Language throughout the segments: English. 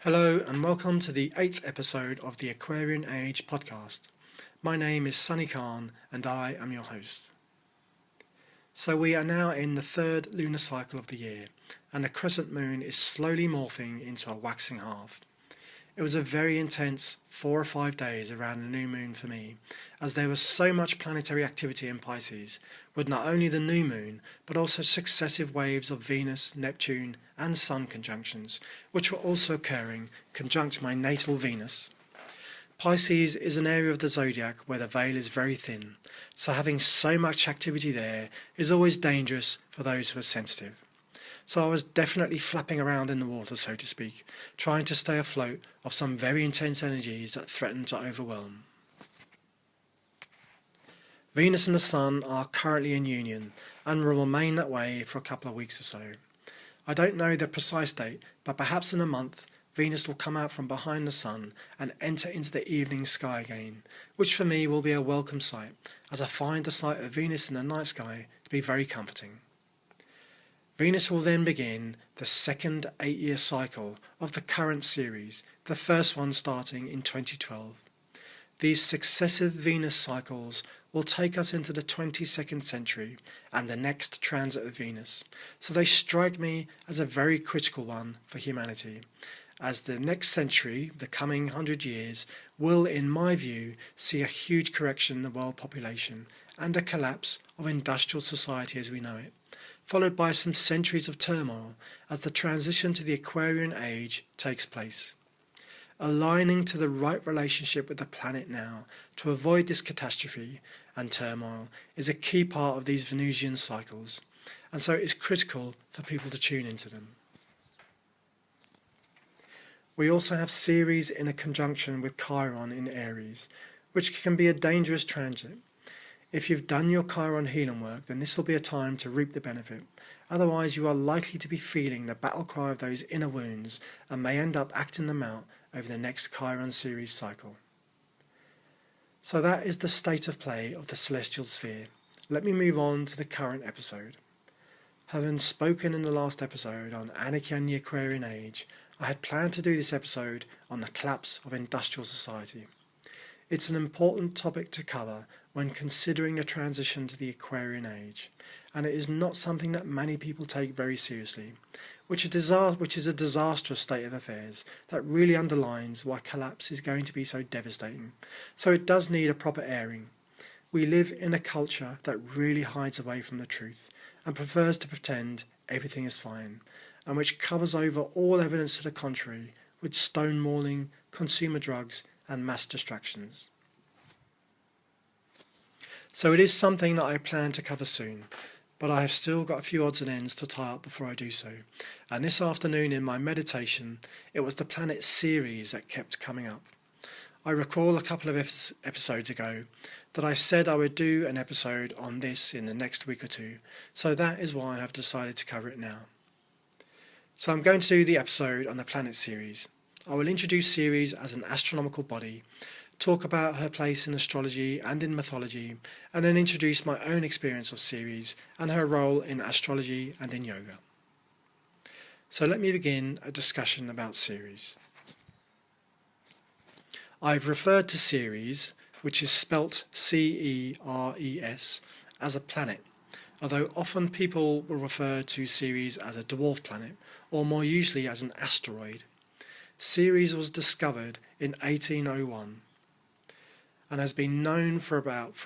Hello and welcome to the 8th episode of the Aquarian Age podcast. My name is Sunny Khan and I am your host. So we are now in the third lunar cycle of the year and the crescent moon is slowly morphing into a waxing half. It was a very intense 4 or 5 days around the new moon for me, as there was so much planetary activity in Pisces, with not only the new moon, but also successive waves of Venus, Neptune and Sun conjunctions, which were also occurring conjunct my natal Venus. Pisces is an area of the zodiac where the veil is very thin, so having so much activity there is always dangerous for those who are sensitive. So I was definitely flapping around in the water, so to speak, trying to stay afloat of some very intense energies that threaten to overwhelm. Venus and the Sun are currently in union and will remain that way for a couple of weeks or so. I don't know the precise date, but perhaps in a month Venus will come out from behind the Sun and enter into the evening sky again, which for me will be a welcome sight, as I find the sight of Venus in the night sky to be very comforting. Venus will then begin the second 8-year cycle of the current Ceres, the first one starting in 2012. These successive Venus cycles will take us into the 22nd century and the next transit of Venus, so they strike me as a very critical one for humanity, as the next century, the coming 100 years, will, in my view, see a huge correction in the world population and a collapse of industrial society as we know it, followed by some centuries of turmoil as the transition to the Aquarian Age takes place. Aligning to the right relationship with the planet now to avoid this catastrophe and turmoil is a key part of these Venusian cycles, and so it is critical for people to tune into them. We also have Ceres in a conjunction with Chiron in Aries, which can be a dangerous transit. If you've done your Chiron healing work, then this will be a time to reap the benefit. Otherwise, you are likely to be feeling the battle cry of those inner wounds and may end up acting them out over the next Chiron Ceres cycle. So that is the state of play of the celestial sphere. Let me move on to the current episode. Having spoken in the last episode on Anarchy and the Aquarian Age, I had planned to do this episode on the collapse of industrial society. It's an important topic to cover when considering a transition to the Aquarian Age, and it is not something that many people take very seriously, which is a disastrous state of affairs that really underlines why collapse is going to be so devastating. So it does need a proper airing. We live in a culture that really hides away from the truth and prefers to pretend everything is fine, and which covers over all evidence to the contrary with stonewalling, consumer drugs and mass distractions. So it is something that I plan to cover soon, but I have still got a few odds and ends to tie up before I do so. And this afternoon in my meditation, it was the planet Ceres that kept coming up. I recall a couple of episodes ago that I said I would do an episode on this in the next week or two, so that is why I have decided to cover it now. So I'm going to do the episode on the planet Ceres. I will introduce Ceres as an astronomical body, talk about her place in astrology and in mythology, and then introduce my own experience of Ceres and her role in astrology and in yoga. So let me begin a discussion about Ceres. I've referred to Ceres, which is spelt Ceres, as a planet, although often people will refer to Ceres as a dwarf planet, or more usually as an asteroid. Ceres was discovered in 1801 and has been known for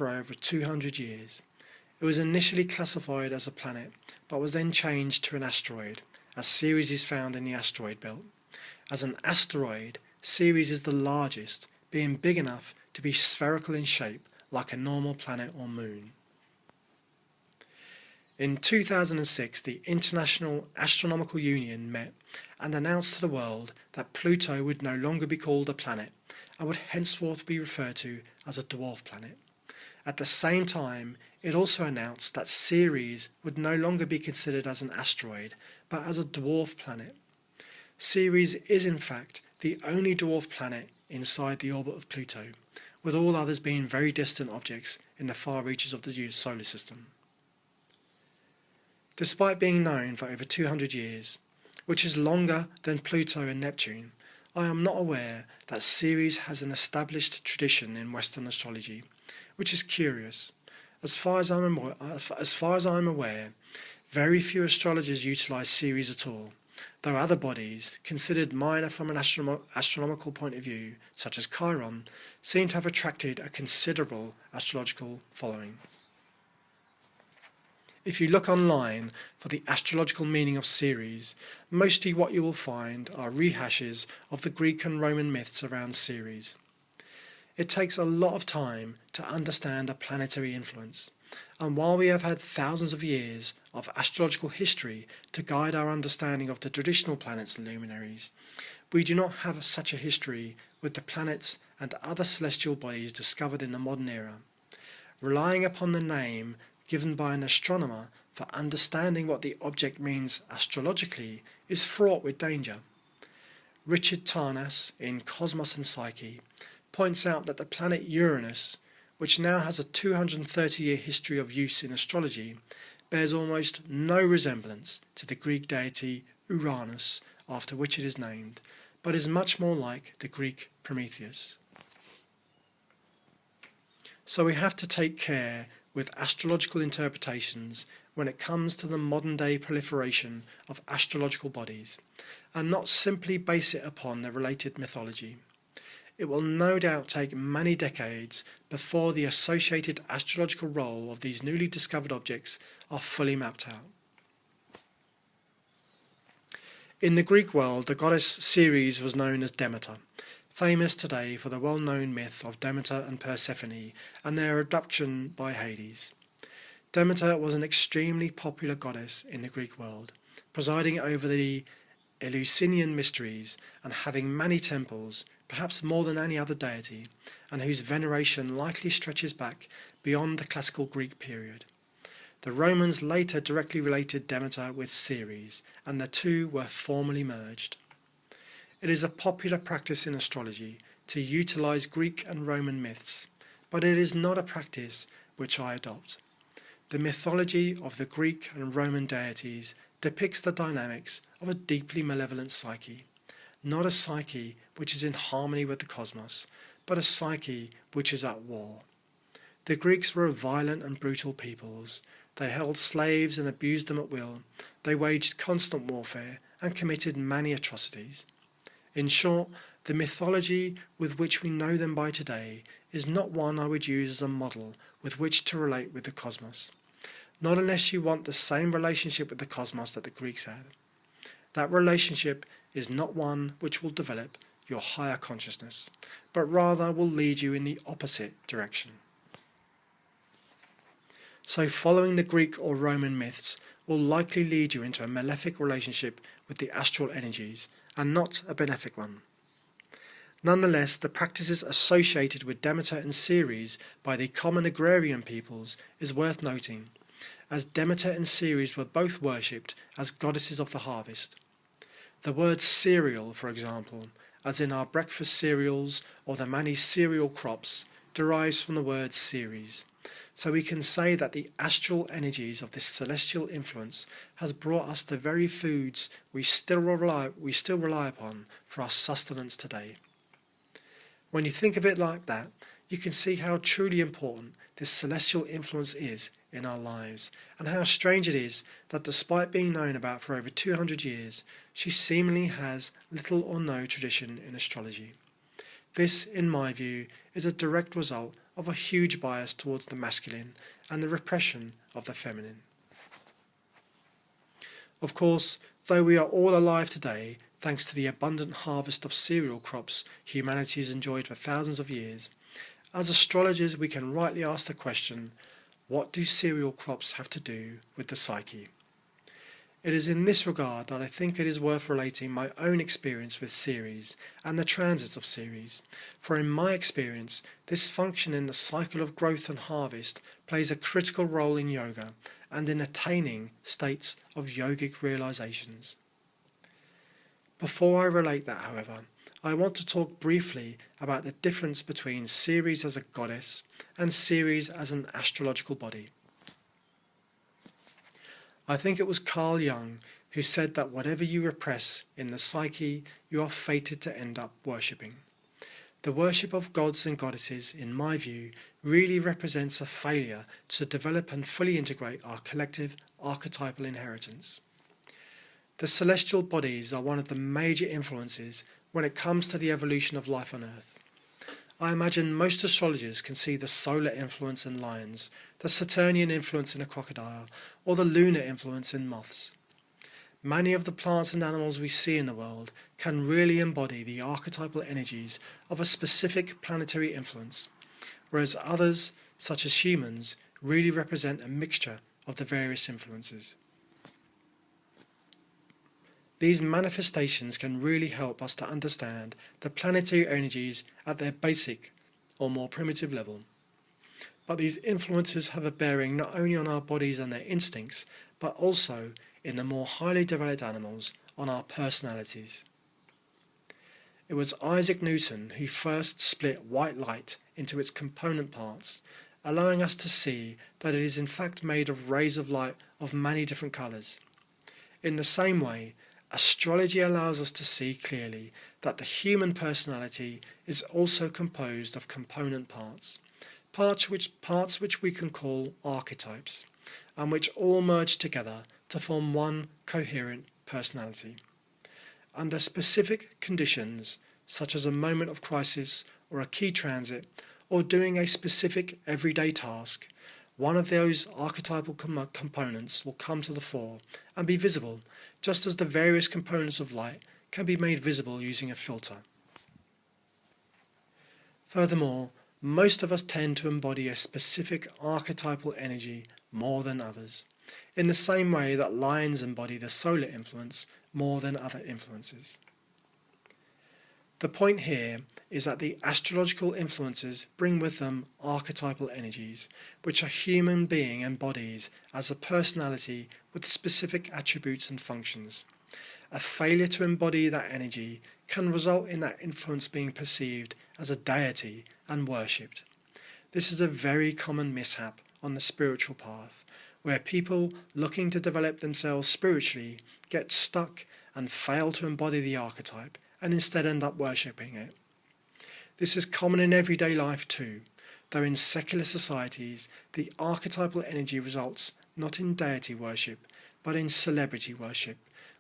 over 200 years. It was initially classified as a planet, but was then changed to an asteroid, as Ceres is found in the asteroid belt. As an asteroid, Ceres is the largest, being big enough to be spherical in shape like a normal planet or moon. In 2006, the International Astronomical Union met and announced to the world that Pluto would no longer be called a planet and would henceforth be referred to as a dwarf planet. At the same time, it also announced that Ceres would no longer be considered as an asteroid, but as a dwarf planet. Ceres is in fact the only dwarf planet inside the orbit of Pluto, with all others being very distant objects in the far reaches of the solar system. Despite being known for over 200 years, which is longer than Pluto and Neptune, I am not aware that Ceres has an established tradition in Western astrology, which is curious. As far as I'm aware, very few astrologers utilize Ceres at all, though other bodies, considered minor from an astronomical point of view, such as Chiron, seem to have attracted a considerable astrological following. If you look online for the astrological meaning of Ceres, mostly what you will find are rehashes of the Greek and Roman myths around Ceres. It takes a lot of time to understand a planetary influence, and while we have had thousands of years of astrological history to guide our understanding of the traditional planets and luminaries, we do not have such a history with the planets and other celestial bodies discovered in the modern era. Relying upon the name given by an astronomer for understanding what the object means astrologically is fraught with danger. Richard Tarnas, in Cosmos and Psyche, points out that the planet Uranus, which now has a 230-year history of use in astrology, bears almost no resemblance to the Greek deity Uranus, after which it is named, but is much more like the Greek Prometheus. So we have to take care with astrological interpretations when it comes to the modern-day proliferation of astrological bodies, and not simply base it upon the related mythology. It will no doubt take many decades before the associated astrological role of these newly discovered objects are fully mapped out. In the Greek world, the goddess Ceres was known as Demeter, famous today for the well-known myth of Demeter and Persephone and their abduction by Hades. Demeter was an extremely popular goddess in the Greek world, presiding over the Eleusinian mysteries and having many temples, perhaps more than any other deity, and whose veneration likely stretches back beyond the classical Greek period. The Romans later directly related Demeter with Ceres, and the two were formally merged. It is a popular practice in astrology to utilize Greek and Roman myths, but it is not a practice which I adopt. The mythology of the Greek and Roman deities depicts the dynamics of a deeply malevolent psyche, not a psyche which is in harmony with the cosmos, but a psyche which is at war. The Greeks were violent and brutal peoples. They held slaves and abused them at will. They waged constant warfare and committed many atrocities. In short, the mythology with which we know them by today is not one I would use as a model with which to relate with the cosmos. Not unless you want the same relationship with the cosmos that the Greeks had. That relationship is not one which will develop your higher consciousness, but rather will lead you in the opposite direction. So following the Greek or Roman myths will likely lead you into a malefic relationship with the astral energies, and not a benefic one. Nonetheless, the practices associated with Demeter and Ceres by the common agrarian peoples is worth noting, as Demeter and Ceres were both worshipped as goddesses of the harvest. The word cereal, for example, as in our breakfast cereals or the many cereal crops, derives from the word Ceres. So we can say that the astral energies of this celestial influence has brought us the very foods we still rely upon for our sustenance today. When you think of it like that, you can see how truly important this celestial influence is in our lives, and how strange it is that despite being known about for over 200 years, she seemingly has little or no tradition in astrology. This, in my view, is a direct result of a huge bias towards the masculine and the repression of the feminine. Of course, though we are all alive today, thanks to the abundant harvest of cereal crops humanity has enjoyed for thousands of years, as astrologers we can rightly ask the question, what do cereal crops have to do with the psyche? It is in this regard that I think it is worth relating my own experience with Ceres and the transits of Ceres, for in my experience, this function in the cycle of growth and harvest plays a critical role in yoga and in attaining states of yogic realizations. Before I relate that, however, I want to talk briefly about the difference between Ceres as a goddess and Ceres as an astrological body. I think it was Carl Jung who said that whatever you repress in the psyche, you are fated to end up worshipping. The worship of gods and goddesses, in my view, really represents a failure to develop and fully integrate our collective archetypal inheritance. The celestial bodies are one of the major influences when it comes to the evolution of life on Earth. I imagine most astrologers can see the solar influence in lions, the Saturnian influence in a crocodile, or the lunar influence in moths. Many of the plants and animals we see in the world can really embody the archetypal energies of a specific planetary influence, whereas others, such as humans, really represent a mixture of the various influences. These manifestations can really help us to understand the planetary energies at their basic or more primitive level. But these influences have a bearing not only on our bodies and their instincts, but also, in the more highly developed animals, on our personalities. It was Isaac Newton who first split white light into its component parts, allowing us to see that it is in fact made of rays of light of many different colours. In the same way, astrology allows us to see clearly that the human personality is also composed of component parts which we can call archetypes, and which all merge together to form one coherent personality. Under specific conditions, such as a moment of crisis or a key transit, or doing a specific everyday task, one of those archetypal components will come to the fore and be visible, just as the various components of light can be made visible using a filter. Furthermore, most of us tend to embody a specific archetypal energy more than others, in the same way that lions embody the solar influence more than other influences. The point here is that the astrological influences bring with them archetypal energies, which a human being embodies as a personality with specific attributes and functions. A failure to embody that energy can result in that influence being perceived as a deity and worshipped. This is a very common mishap on the spiritual path, where people looking to develop themselves spiritually get stuck and fail to embody the archetype and instead end up worshipping it. This is common in everyday life too, though in secular societies the archetypal energy results not in deity worship, but in celebrity worship,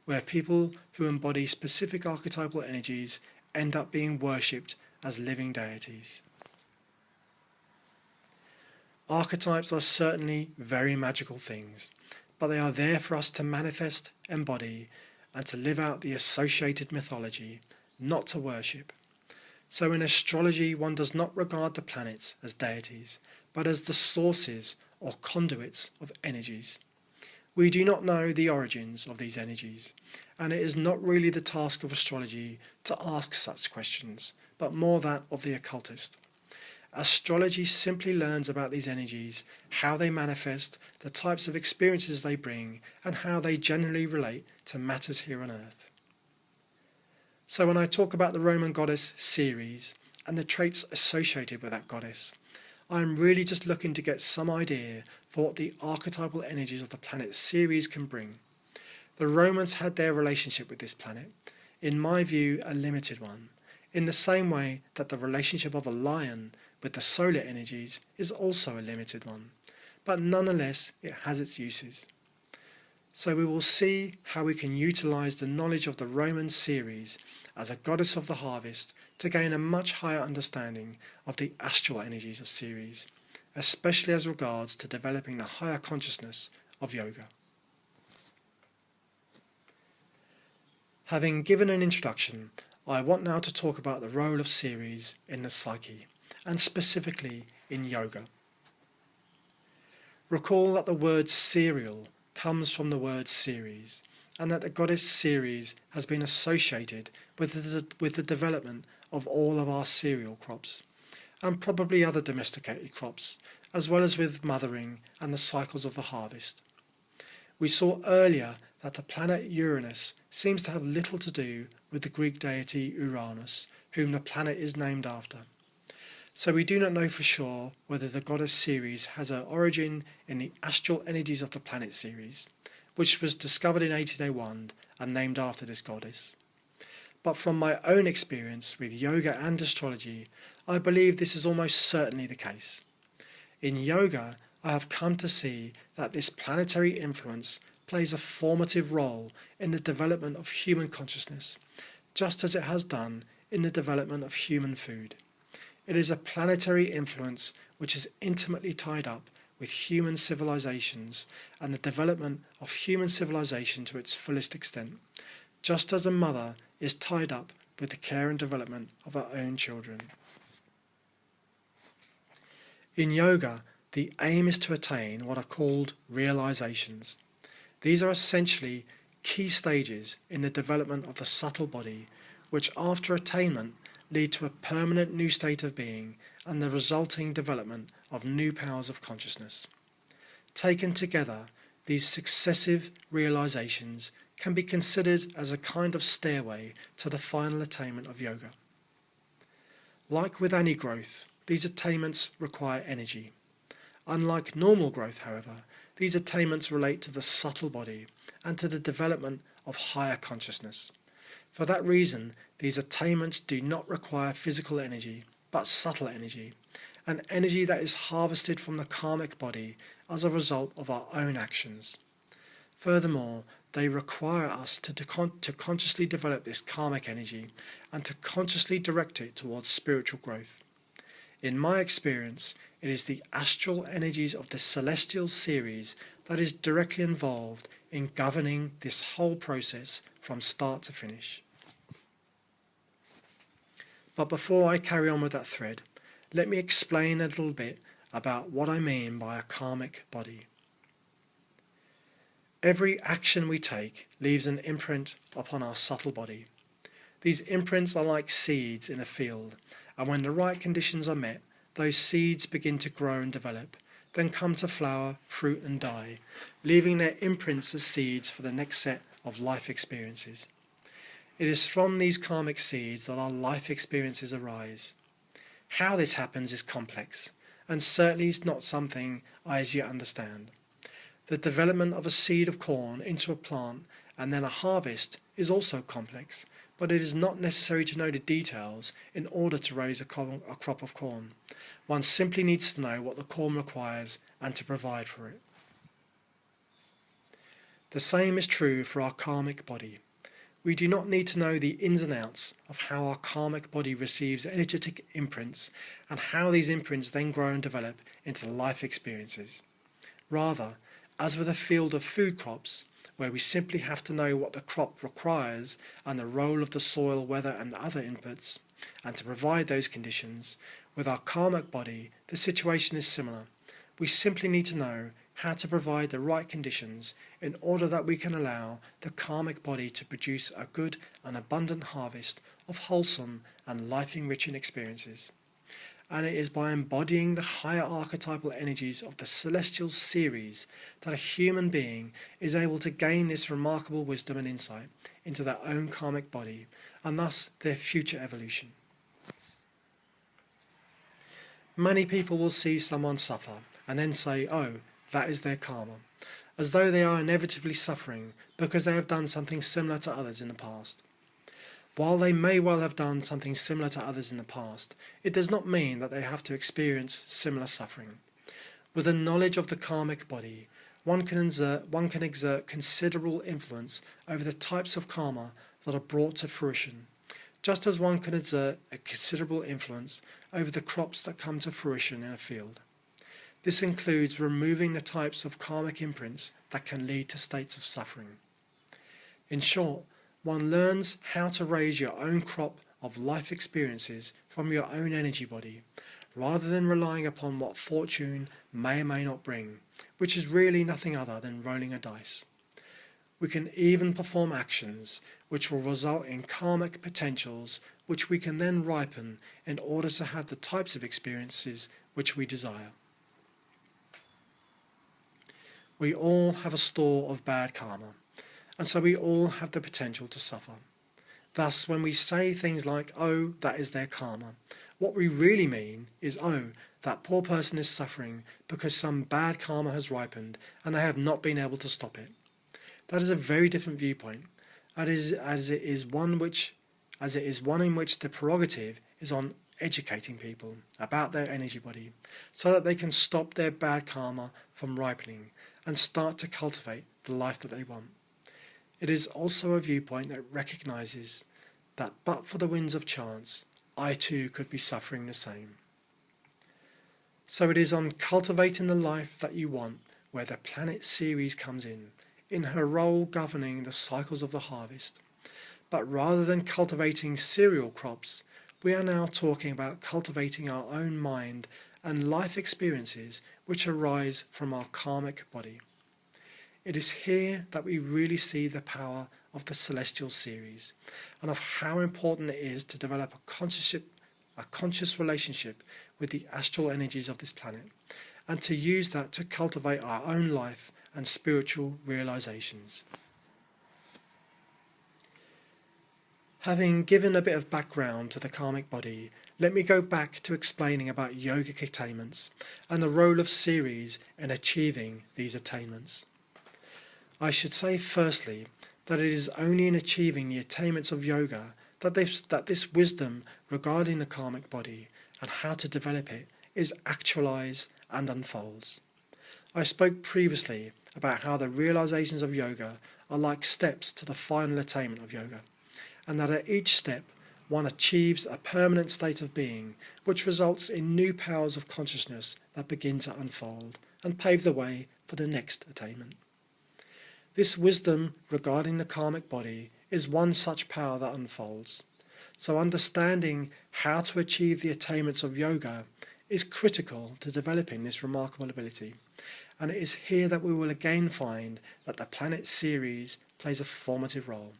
where people who embody specific archetypal energies end up being worshipped as living deities. Archetypes are certainly very magical things, but they are there for us to manifest, embody, and to live out the associated mythology, not to worship. So in astrology, one does not regard the planets as deities, but as the sources or conduits of energies. We do not know the origins of these energies, and it is not really the task of astrology to ask such questions, but more that of the occultist. Astrology simply learns about these energies, how they manifest, the types of experiences they bring, and how they generally relate to matters here on Earth. So when I talk about the Roman goddess Ceres and the traits associated with that goddess, I am really just looking to get some idea for what the archetypal energies of the planet Ceres can bring. The Romans had their relationship with this planet, in my view a limited one, in the same way that the relationship of a lion with the solar energies is also a limited one, but nonetheless it has its uses. So we will see how we can utilize the knowledge of the Roman Ceres as a goddess of the harvest to gain a much higher understanding of the astral energies of Ceres, especially as regards to developing the higher consciousness of yoga. Having given an introduction, I want now to talk about the role of Ceres in the psyche, and specifically in yoga. Recall that the word cereal comes from the word Ceres, and that the goddess Ceres has been associated with the development of all of our cereal crops, and probably other domesticated crops, as well as with mothering and the cycles of the harvest. We saw earlier that the planet Uranus seems to have little to do with the Greek deity Uranus, whom the planet is named after. So we do not know for sure whether the goddess Ceres has her origin in the astral energies of the planet Ceres, which was discovered in 1801 and named after this goddess. But from my own experience with yoga and astrology, I believe this is almost certainly the case. In yoga, I have come to see that this planetary influence plays a formative role in the development of human consciousness, just as it has done in the development of human food. It is a planetary influence which is intimately tied up with human civilizations and the development of human civilization to its fullest extent, just as a mother is tied up with the care and development of her own children. In yoga, the aim is to attain what are called realizations. These are essentially key stages in the development of the subtle body, which after attainment lead to a permanent new state of being and the resulting development of new powers of consciousness. Taken together, these successive realizations can be considered as a kind of stairway to the final attainment of yoga. Like with any growth, these attainments require energy. Unlike normal growth, however, these attainments relate to the subtle body and to the development of higher consciousness. For that reason, these attainments do not require physical energy, but subtle energy, an energy that is harvested from the karmic body as a result of our own actions. Furthermore, they require us to consciously develop this karmic energy and to consciously direct it towards spiritual growth. In my experience, it is the astral energies of the celestial Ceres that is directly involved in governing this whole process from start to finish. But before I carry on with that thread, let me explain a little bit about what I mean by a karmic body. Every action we take leaves an imprint upon our subtle body. These imprints are like seeds in a field, and when the right conditions are met, those seeds begin to grow and develop, then come to flower, fruit and die, leaving their imprints as seeds for the next set of life experiences. It is from these karmic seeds that our life experiences arise. How this happens is complex, and certainly is not something I as yet understand. The development of a seed of corn into a plant and then a harvest is also complex, but it is not necessary to know the details in order to raise a crop of corn. One simply needs to know what the corn requires and to provide for it. The same is true for our karmic body. We do not need to know the ins and outs of how our karmic body receives energetic imprints and how these imprints then grow and develop into life experiences. Rather, as with a field of food crops, where we simply have to know what the crop requires and the role of the soil, weather and other inputs, and to provide those conditions, with our karmic body, the situation is similar. We simply need to know how to provide the right conditions in order that we can allow the karmic body to produce a good and abundant harvest of wholesome and life-enriching experiences. And it is by embodying the higher archetypal energies of the celestial Ceres that a human being is able to gain this remarkable wisdom and insight into their own karmic body, and thus their future evolution. Many people will see someone suffer and then say, "Oh, that is their karma," as though they are inevitably suffering because they have done something similar to others in the past. While they may well have done something similar to others in the past, it does not mean that they have to experience similar suffering. With a knowledge of the karmic body, one can exert considerable influence over the types of karma that are brought to fruition, just as one can exert a considerable influence over the crops that come to fruition in a field. This includes removing the types of karmic imprints that can lead to states of suffering. In short, one learns how to raise your own crop of life experiences from your own energy body, rather than relying upon what fortune may or may not bring, which is really nothing other than rolling a dice. We can even perform actions which will result in karmic potentials which we can then ripen in order to have the types of experiences which we desire. We all have a store of bad karma, and so we all have the potential to suffer. Thus, when we say things like, "Oh, that is their karma," what we really mean is, "Oh, that poor person is suffering because some bad karma has ripened and they have not been able to stop it." That is a very different viewpoint, as it is one in which the prerogative is on educating people about their energy body so that they can stop their bad karma from ripening and start to cultivate the life that they want. It is also a viewpoint that recognizes that but for the winds of chance, I too could be suffering the same. So it is on cultivating the life that you want where the planet Ceres comes in her role governing the cycles of the harvest. But rather than cultivating cereal crops, we are now talking about cultivating our own mind and life experiences which arise from our karmic body. It is here that we really see the power of the celestial Ceres and of how important it is to develop a conscious relationship with the astral energies of this planet, and to use that to cultivate our own life and spiritual realizations. Having given a bit of background to the karmic body, let me go back to explaining about yogic attainments and the role of Ceres in achieving these attainments. I should say firstly that it is only in achieving the attainments of yoga that this wisdom regarding the karmic body and how to develop it is actualized and unfolds. I spoke previously about how the realizations of yoga are like steps to the final attainment of yoga, and that at each step one achieves a permanent state of being which results in new powers of consciousness that begin to unfold and pave the way for the next attainment. This wisdom regarding the karmic body is one such power that unfolds. So understanding how to achieve the attainments of yoga is critical to developing this remarkable ability, and it is here that we will again find that the planet Ceres plays a formative role.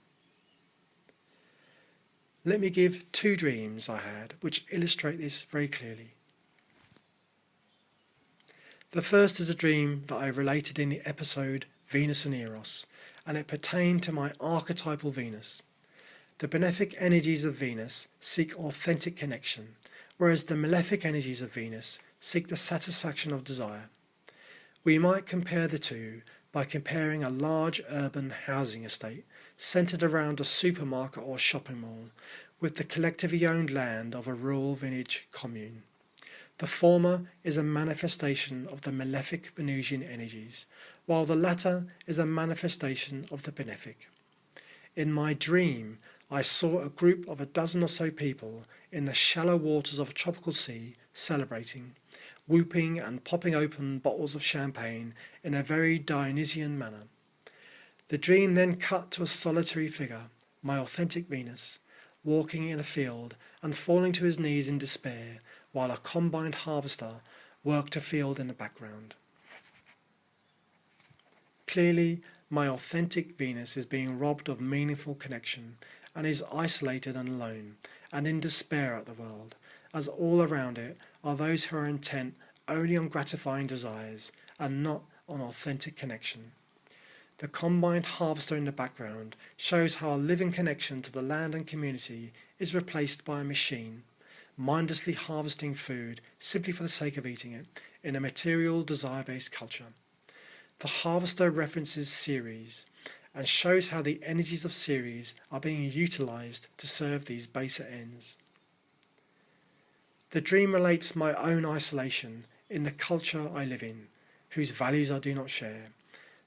Let me give two dreams I had which illustrate this very clearly. The first is a dream that I related in the episode Venus and Eros, and it pertained to my archetypal Venus. The benefic energies of Venus seek authentic connection, whereas the malefic energies of Venus seek the satisfaction of desire. We might compare the two by comparing a large urban housing estate centred around a supermarket or shopping mall with the collectively owned land of a rural village commune. The former is a manifestation of the malefic Venusian energies, while the latter is a manifestation of the benefic. In my dream, I saw a group of a dozen or so people in the shallow waters of a tropical sea celebrating, whooping and popping open bottles of champagne in a very Dionysian manner. The dream then cut to a solitary figure, my authentic Venus, walking in a field and falling to his knees in despair while a combined harvester worked a field in the background. Clearly, my authentic Venus is being robbed of meaningful connection and is isolated and alone and in despair at the world, as all around it are those who are intent only on gratifying desires and not on authentic connection. The combined harvester in the background shows how a living connection to the land and community is replaced by a machine, mindlessly harvesting food simply for the sake of eating it in a material desire-based culture. The harvester references Ceres and shows how the energies of Ceres are being utilized to serve these baser ends. The dream relates my own isolation in the culture I live in, whose values I do not share,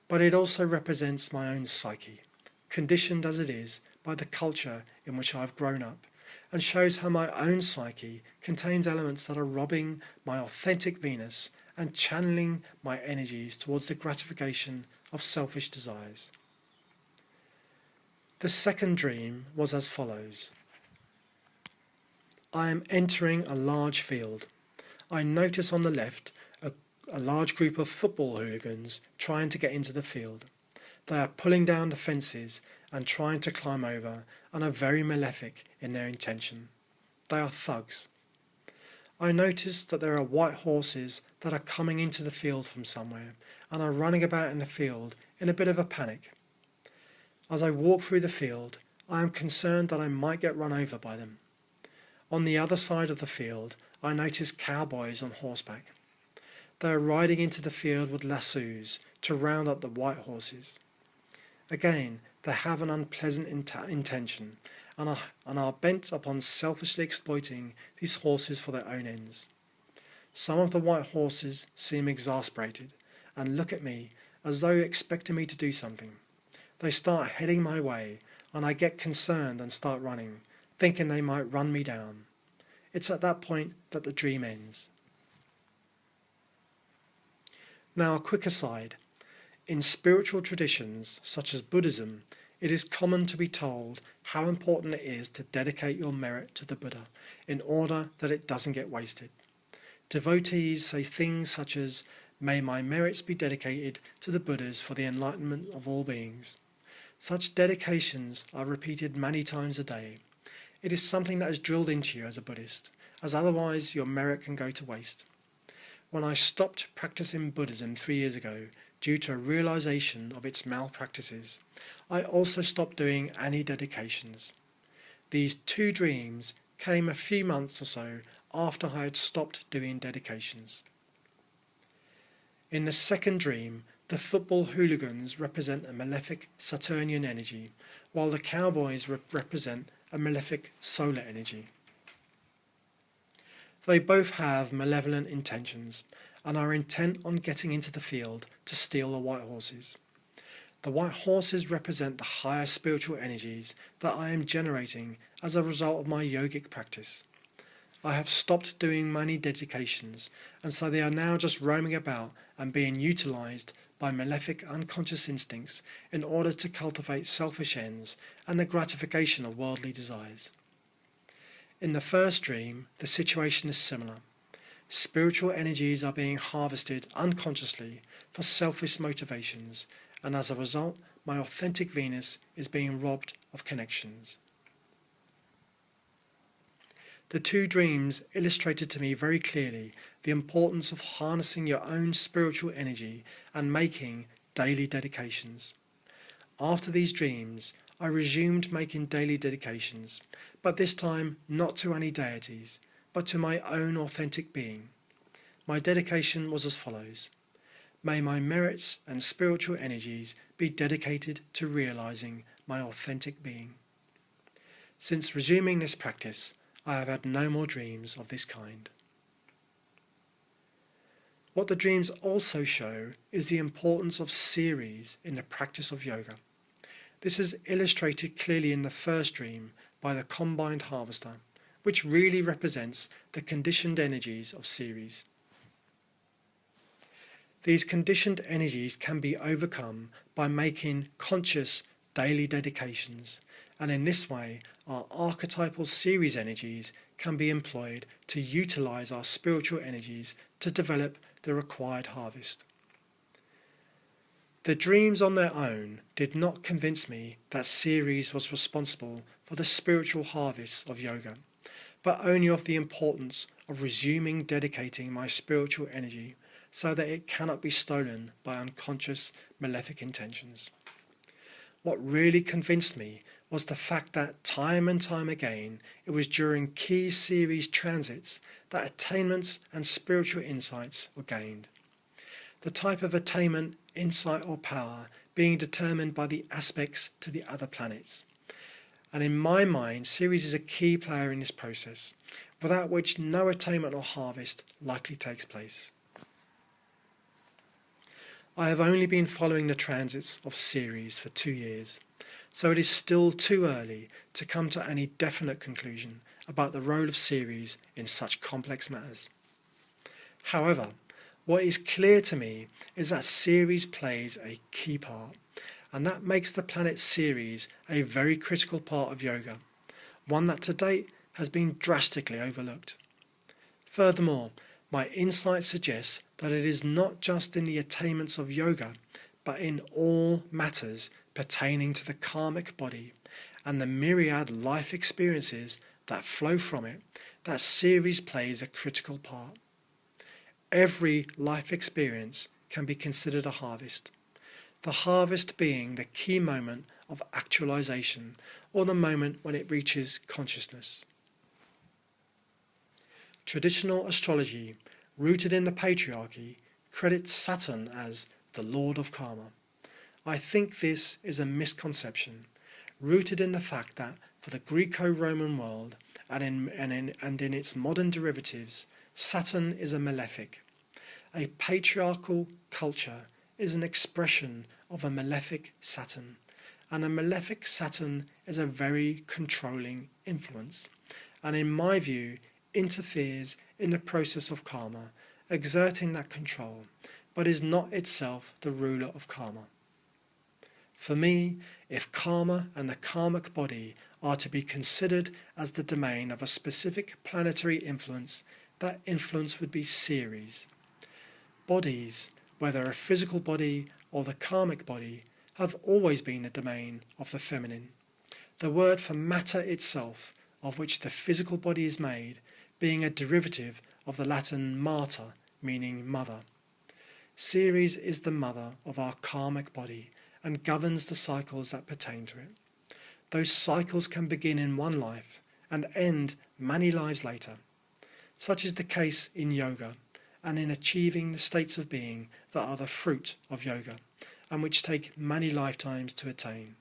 but it also represents my own psyche, conditioned as it is by the culture in which I have grown up, and shows how my own psyche contains elements that are robbing my authentic Venus and channeling my energies towards the gratification of selfish desires. The second dream was as follows. I am entering a large field. I notice on the left a large group of football hooligans trying to get into the field. They are pulling down the fences and trying to climb over and are very malefic in their intention. They are thugs. I notice that there are white horses that are coming into the field from somewhere and are running about in the field in a bit of a panic. As I walk through the field, I am concerned that I might get run over by them. On the other side of the field, I notice cowboys on horseback. They are riding into the field with lassos to round up the white horses. Again, they have an unpleasant intention and are bent upon selfishly exploiting these horses for their own ends. Some of the white horses seem exasperated and look at me as though expecting me to do something. They start heading my way and I get concerned and start running, thinking they might run me down. It's at that point that the dream ends. Now, a quick aside. In spiritual traditions such as Buddhism, it is common to be told how important it is to dedicate your merit to the Buddha in order that it doesn't get wasted. Devotees say things such as, "May my merits be dedicated to the Buddhas for the enlightenment of all beings." Such dedications are repeated many times a day. It is something that is drilled into you as a Buddhist, as otherwise your merit can go to waste. When I stopped practicing Buddhism 3 years ago due to a realization of its malpractices, I also stopped doing any dedications. These two dreams came a few months or so after I had stopped doing dedications. In the second dream, the football hooligans represent a malefic Saturnian energy, while the cowboys represent a malefic solar energy. They both have malevolent intentions and are intent on getting into the field to steal the white horses. The white horses represent the higher spiritual energies that I am generating as a result of my yogic practice. I have stopped doing many dedications, and so they are now just roaming about and being utilized by malefic unconscious instincts in order to cultivate selfish ends and the gratification of worldly desires. In the first dream, the situation is similar. Spiritual energies are being harvested unconsciously for selfish motivations, and as a result, my authentic Venus is being robbed of connections. The two dreams illustrated to me very clearly the importance of harnessing your own spiritual energy and making daily dedications. After these dreams, I resumed making daily dedications, but this time not to any deities, but to my own authentic being. My dedication was as follows: May my merits and spiritual energies be dedicated to realizing my authentic being. Since resuming this practice, I have had no more dreams of this kind. What the dreams also show is the importance of Ceres in the practice of yoga. This is illustrated clearly in the first dream by the combined harvester, which really represents the conditioned energies of Ceres. These conditioned energies can be overcome by making conscious daily dedications, and in this way our archetypal Ceres energies can be employed to utilize our spiritual energies to develop the required harvest. The dreams on their own did not convince me that Ceres was responsible for the spiritual harvests of yoga, but only of the importance of resuming dedicating my spiritual energy so that it cannot be stolen by unconscious malefic intentions. What really convinced me was the fact that time and time again it was during key Ceres transits that attainments and spiritual insights were gained. The type of attainment, insight or power being determined by the aspects to the other planets. And in my mind, Ceres is a key player in this process, without which no attainment or harvest likely takes place. I have only been following the transits of Ceres for 2 years, so it is still too early to come to any definite conclusion about the role of Ceres in such complex matters. However, what is clear to me is that Ceres plays a key part, and that makes the planet Ceres a very critical part of yoga, one that to date has been drastically overlooked. Furthermore, my insight suggests that it is not just in the attainments of yoga, but in all matters pertaining to the karmic body and the myriad life experiences that flow from it, that Ceres plays a critical part. Every life experience can be considered a harvest, the harvest being the key moment of actualization, or the moment when it reaches consciousness. Traditional astrology, rooted in the patriarchy, credits Saturn as the Lord of Karma. I think this is a misconception, rooted in the fact that for the Greco-Roman world and in its modern derivatives, Saturn is a malefic. A patriarchal culture is an expression of a malefic Saturn, and a malefic Saturn is a very controlling influence, and in my view interferes in the process of karma, exerting that control, but is not itself the ruler of karma. For me, if karma and the karmic body are to be considered as the domain of a specific planetary influence, that influence would be Ceres. Bodies, whether a physical body or the karmic body, have always been the domain of the feminine. The word for matter itself, of which the physical body is made, being a derivative of the Latin mater, meaning mother. Ceres is the mother of our karmic body and governs the cycles that pertain to it. Those cycles can begin in one life and end many lives later. Such is the case in yoga and in achieving the states of being that are the fruit of yoga and which take many lifetimes to attain.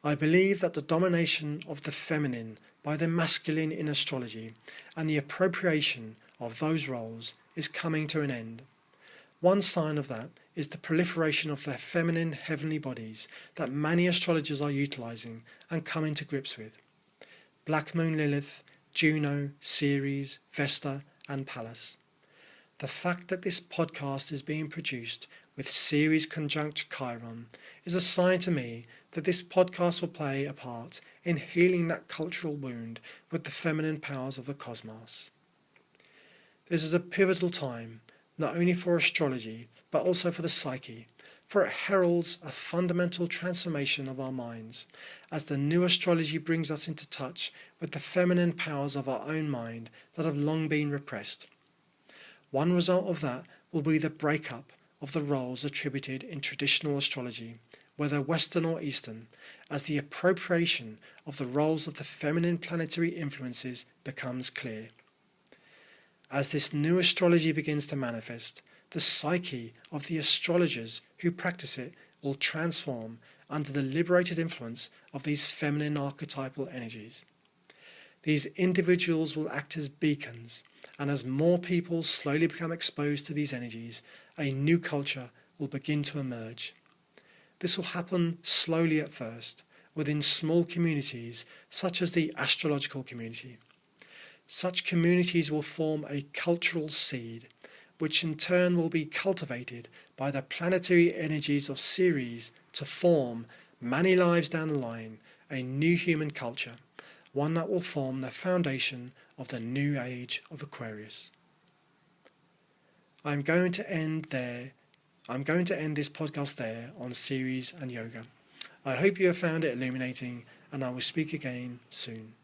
I believe that the domination of the feminine by the masculine in astrology and the appropriation of those roles is coming to an end. One sign of that is the proliferation of the feminine heavenly bodies that many astrologers are utilizing and coming to grips with. Black Moon Lilith, Juno, Ceres, Vesta and Pallas. The fact that this podcast is being produced with Ceres conjunct Chiron is a sign to me that this podcast will play a part in healing that cultural wound with the feminine powers of the cosmos. This is a pivotal time, not only for astrology, but also for the psyche, for it heralds a fundamental transformation of our minds, as the new astrology brings us into touch with the feminine powers of our own mind that have long been repressed. One result of that will be the breakup of the roles attributed in traditional astrology, whether Western or Eastern, as the appropriation of the roles of the feminine planetary influences becomes clear. As this new astrology begins to manifest, the psyche of the astrologers who practice it will transform under the liberated influence of these feminine archetypal energies. These individuals will act as beacons, and as more people slowly become exposed to these energies, a new culture will begin to emerge. This will happen slowly at first, within small communities such as the astrological community. Such communities will form a cultural seed, which in turn will be cultivated by the planetary energies of Ceres to form, many lives down the line, a new human culture, one that will form the foundation of the new age of Aquarius. I'm going to end this podcast there on Ceres and yoga. I hope you have found it illuminating, and I will speak again soon.